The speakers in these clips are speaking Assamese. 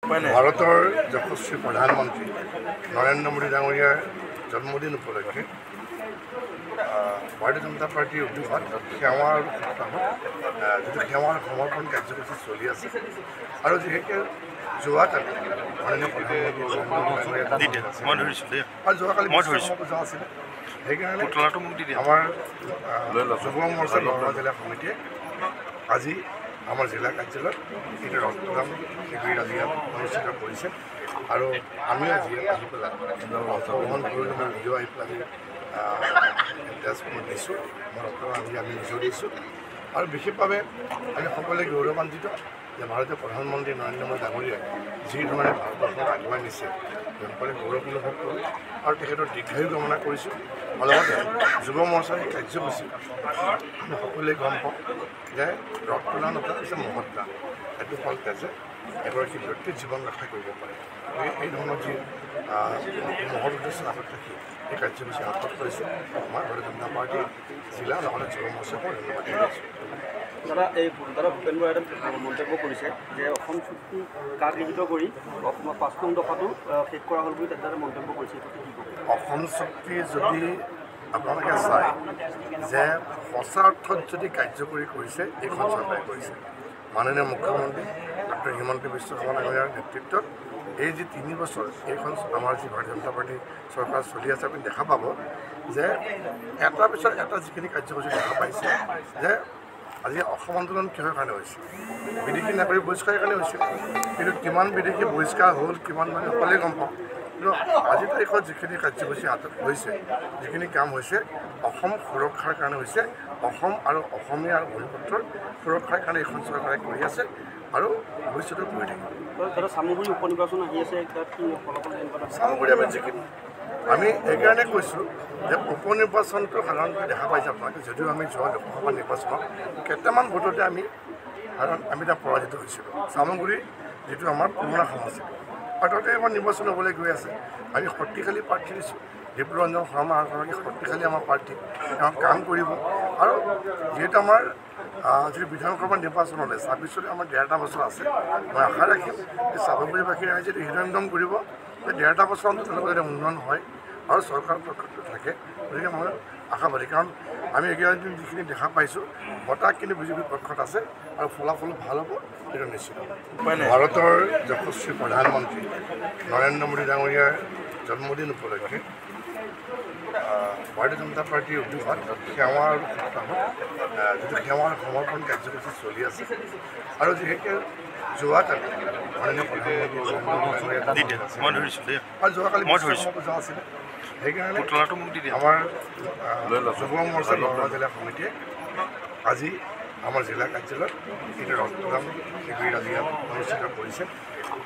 ভাৰতৰ যশস্বী প্ৰধানমন্ত্ৰী নৰেন্দ্ৰ মোদী ডাঙৰীয়াৰ জন্মদিন উপলক্ষে ভাৰতীয় জনতা পাৰ্টিৰ উদ্যোগত সেৱা আৰু সপ্তাহত যিটো সেৱা সমৰ্পণ কাৰ্যসূচী চলি আছে আৰু যিহেতু যোৱাকালি মাননীয় প্ৰধানমন্ত্ৰী আৰু যোৱাকালি পূজা আছিলে সেইকাৰণে আমাৰ যুৱ মৰ্চা নগাঁও জিলা সমিতিয়ে আজি আমাৰ জিলা কাৰ্যালয়ত এইটো ৰক্তদান শিবিৰ আজি অনুষ্ঠিত কৰিছে আৰু আমিও আজি আহি পেলাই অংশগ্ৰহণ কৰিলোঁ মই নিজেও আহি পেলাই তেজপুৰ দিছোঁ মই ৰক্তদান আমি নিজেও দিছোঁ আৰু বিশেষভাৱে আমি সকলোৱে গৌৰৱান্বিত যে ভাৰতীয় প্ৰধানমন্ত্ৰী নৰেন্দ্ৰ মোদী ডাঙৰীয়াই যি ধৰণে ভাৰতবৰ্ষক আগুৱাই নিছে সকলোৱে গৌৰৱ অনুভৱ কৰোঁ আৰু তেখেতৰ দীৰ্ঘায়ু কামনা কৰিছোঁ আৰু লগতে যুৱ মৰ্চাৰ এই কাৰ্যসূচী আমি সকলোৱে গম পাওঁ যে ৰক্তদান এটা হৈছে মহৎ দান এইটো ফল তেজে এগৰাকী ব্যক্তিৰ জীৱন ৰক্ষা কৰিব পাৰে এই ধৰণৰ যি মহৎ উদ্দেশ্য আগত ৰাখি এই কাৰ্যসূচী হাতত কৰিছে আমাৰ ভাৰতীয় জনতা পাৰ্টীৰ জিলা লগতে যুৱ মৰ্চাক ধন্যবাদ জনাইছোঁ। দাদা ভূপেন বৰাই মন্তব্য কৰিছে যে অসম চুক্তি কাৰ্যকৃত কৰি অসমৰ ৫ নং দফাটো শেষ কৰা হ'ল বুলি তেখেতে মন্তব্য কৰিছে। অসম চুক্তি যদি আপোনালোকে চায় যে সঁচা অৰ্থত যদি কাৰ্যকৰী কৰিছে এইখন চৰকাৰে কৰিছে মাননীয় মুখ্যমন্ত্ৰী ডক্টৰ হিমন্ত বিশ্ব শৰ্মা ডাঙৰীয়াৰ নেতৃত্বত এই যি 3 বছৰ এইখন আমাৰ যি ভাৰতীয় জনতা পাৰ্টী চৰকাৰ চলি আছে আপুনি দেখা পাব যে এটাৰ পিছত এটা যিখিনি কাৰ্যসূচী দেখা পাইছে যে আজি অসম আন্দোলন কিহৰ কাৰণে হৈছে বিদেশী নাগৰিক বহিষ্কাৰৰ কাৰণে হৈছিল কিন্তু কিমান বিদেশী বহিষ্কাৰ হ'ল কিমান মানে সকলোৱে গম পাওঁ কিন্তু আজিৰ তাৰিখত যিখিনি কাৰ্যসূচী হাতত হৈছে যিখিনি কাম হৈছে অসম সুৰক্ষাৰ কাৰণে হৈছে অসম আৰু অসমীয়া আৰু ভূমিপুত্ৰৰ সুৰক্ষাৰ কাৰণে এইখন চৰকাৰে কৰি আছে আৰু ভৱিষ্যতে কৰি থাকিব। চামগুৰি উপ নিৰ্বাচন আহি আছে চামগুৰি আমি যিখিনি আমি এইকাৰণে কৈছোঁ যে উপ নিৰ্বাচনটো সাধাৰণতে দেখা পাইছে আপোনালোকে যদিও আমি যোৱা লোকসভা নিৰ্বাচনত কেইটামান ভোটতে আমি তাত পৰাজিত হৈছিলোঁ চামগুৰি যিটো আমাৰ পুৰণা সমষ্টি আৰু তাতে আমাৰ নিৰ্বাচন হ'বলৈ গৈ আছে আমি শক্তিশালী প্ৰাৰ্থী দিছোঁ ডিব্ৰুৰঞ্জন শৰ্মা এগৰাকী শক্তিশালী আমাৰ প্ৰাৰ্থী তেওঁ কাম কৰিব আৰু যিহেতু আমাৰ যিটো বিধানসভা নিৰ্বাচনলৈ 26 আমাৰ 1.5টা বছৰ আছে মই আশা ৰাখিম যে চামগুৰিবাসীয়ে যদি হৃদয়ংগম কৰিব যে 1.5টা বছৰ অন্তত তেওঁলোকৰ যাতে উন্নয়ন হয় আৰু চৰকাৰৰ পক্ষতো থাকে গতিকে মই আশাবাদী কাৰণ আমি এইকেইদিন যিখিনি দেখা পাইছোঁ বতাহ কিন্তু বিজেপিৰ পক্ষত আছে আৰু ফলাফলো ভাল হ'ব সেইটো নিশ্চিত। ভাৰতৰ যশস্বী প্ৰধানমন্ত্ৰী নৰেন্দ্ৰ মোদী ডাঙৰীয়াৰ জন্মদিন উপলক্ষে ভাৰতীয় জনতা পাৰ্টিৰ উদ্যোগত সেৱা আৰু সপ্তাহত যিটো সেৱা সমৰ্পণ কাৰ্যসূচী চলি আছে আৰু যিহেতু যোৱাকালি মাননীয় প্ৰধানমন্ত্ৰী আৰু যোৱাকালি পূজা আছিলে সেইকাৰণে আমাৰ যুৱ মৰ্চা নগাঁও জিলা সমিতিয়ে আজি আমাৰ জিলা কাৰ্যালয়ত এইটো ৰক্তদান শিবিৰ আজি অনুষ্ঠিত কৰিছে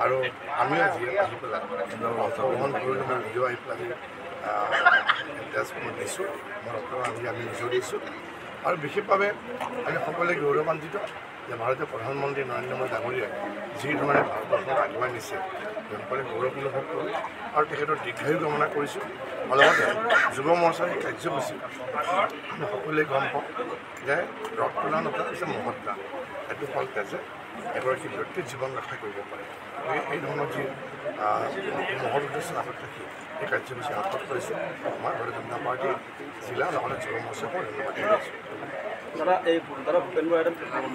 আৰু আমিও আজি আহি পেলাই অংশগ্ৰহণ কৰিলোঁ মই নিজেও আহি পেলাই তেজপুৰ দিছোঁ মই ৰক্তদান আমি নিজেও দিছোঁ আৰু বিশেষভাৱে আমি সকলোৱে গৌৰৱান্বিত যে ভাৰতীয় প্ৰধানমন্ত্ৰী নৰেন্দ্ৰ মোদী ডাঙৰীয়াই যি ধৰণে ভাৰতবৰ্ষক আগুৱাই নিছে সকলোৱে গৌৰৱ অনুভৱ কৰোঁ আৰু তেখেতৰ দীৰ্ঘায়ু কামনা কৰিছোঁ আৰু লগতে যুৱ মৰ্চাৰ এই কাৰ্যসূচী আমি সকলোৱে গম পাওঁ যে ৰক্তদান এটা হৈছে মহৎ দান এইটো ফল তেজে এগৰাকী ব্যক্তিৰ জীৱন ৰক্ষা কৰিব পাৰে এই ধৰণৰ যি মহৎ উদ্দেশ্য আগত ৰাখি এই কাৰ্যসূচী হাতত কৰিছে আমাৰ ভাৰতীয় জনতা পাৰ্টীৰ জিলা লগতে যুৱ মৰ্চাক ধন্যবাদ জনাইছোঁ। দাদা ভূপেন বৰাই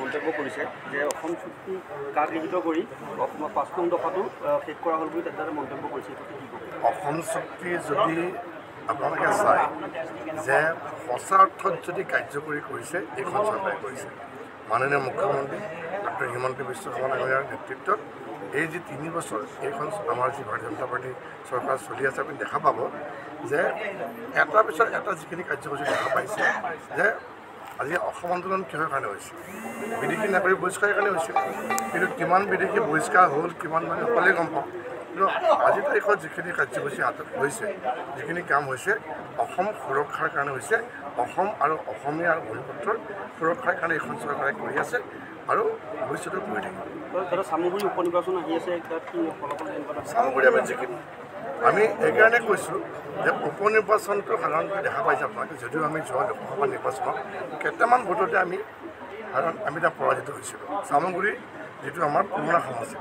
মন্তব্য কৰিছে যে অসম চুক্তি কাৰ্যকৃত কৰি অসমৰ ৫ নং দফাটো শেষ কৰা হ'ল বুলি তেখেতে মন্তব্য কৰিছে। অসম চুক্তি যদি আপোনালোকে চায় যে সঁচা অৰ্থত যদি কাৰ্যকৰী কৰিছে এইখন চৰকাৰে কৰিছে মাননীয় মুখ্যমন্ত্ৰী ডক্টৰ হিমন্ত বিশ্ব শৰ্মা ডাঙৰীয়াৰ নেতৃত্বত এই যি 3 বছৰ এইখন আমাৰ যি ভাৰতীয় জনতা পাৰ্টী চৰকাৰ চলি আছে আপুনি দেখা পাব যে এটাৰ পিছত এটা যিখিনি কাৰ্যসূচী দেখা পাইছে যে আজি অসম আন্দোলন কিহৰ কাৰণে হৈছে বিদেশী নাগৰিক বহিষ্কাৰৰ কাৰণে হৈছিল কিন্তু কিমান বিদেশী বহিষ্কাৰ হ'ল কিমান মানে সকলোৱে গম পাওঁ কিন্তু আজিৰ তাৰিখত যিখিনি কাৰ্যসূচী হাতত হৈছে যিখিনি কাম হৈছে অসম সুৰক্ষাৰ কাৰণে হৈছে অসম আৰু অসমীয়া আৰু ভূমিপুত্ৰৰ সুৰক্ষাৰ কাৰণে এইখন চৰকাৰে কৰি আছে আৰু ভৱিষ্যতে কৰি থাকিব। চামগুৰি উপ নিৰ্বাচন আহি আছে চামগুৰি আমি যিখিনি আমি এইকাৰণে কৈছোঁ যে উপ নিৰ্বাচনটো সাধাৰণতে দেখা পাইছে আপোনালোকে যদিও আমি যোৱা লোকসভা নিৰ্বাচনত কেইটামান ভোটতে আমি তাত পৰাজিত হৈছিলোঁ চামগুৰি যিটো আমাৰ পুৰণা সমষ্টি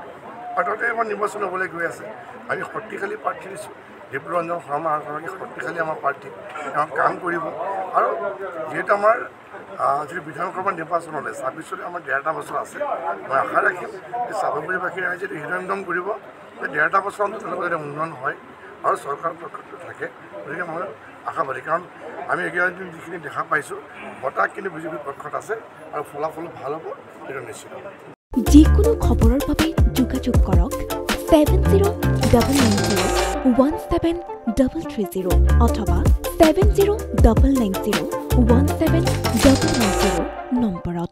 পাততে আমাৰ নিৰ্বাচন হ'বলৈ গৈ আছে আমি শক্তিশালী প্ৰাৰ্থী দিছোঁ দীপৰঞ্জন শৰ্মা এগৰাকী শক্তিশালী আমাৰ প্ৰাৰ্থী তেওঁ কাম কৰিব আৰু যিহেতু আমাৰ যদি বিধানসভা নিৰ্বাচন হ'লে 26 আমাৰ 1.5 বছৰ আছে মই আশা ৰাখিম যে চাবগুৰিবাসী ৰাইজে হৃদয়ংগম কৰিব যে 1.5 বছৰ অন্তত তেওঁলোকৰ যাতে উন্নয়ন হয় আৰু চৰকাৰৰ পক্ষত থাকে গতিকে মই আশাবাদী কাৰণ আমি এইকেইদিন যিখিনি দেখা পাইছোঁ বতাহ কিন্তু বিজেপিৰ পক্ষত আছে আৰু ফলাফল ভাল হ'ব এইটো নিশ্চিত যিকোনো খবৰৰ বাবে যোগাযোগ কৰক 7099017330 অথবা 7099017390 নম্বৰত।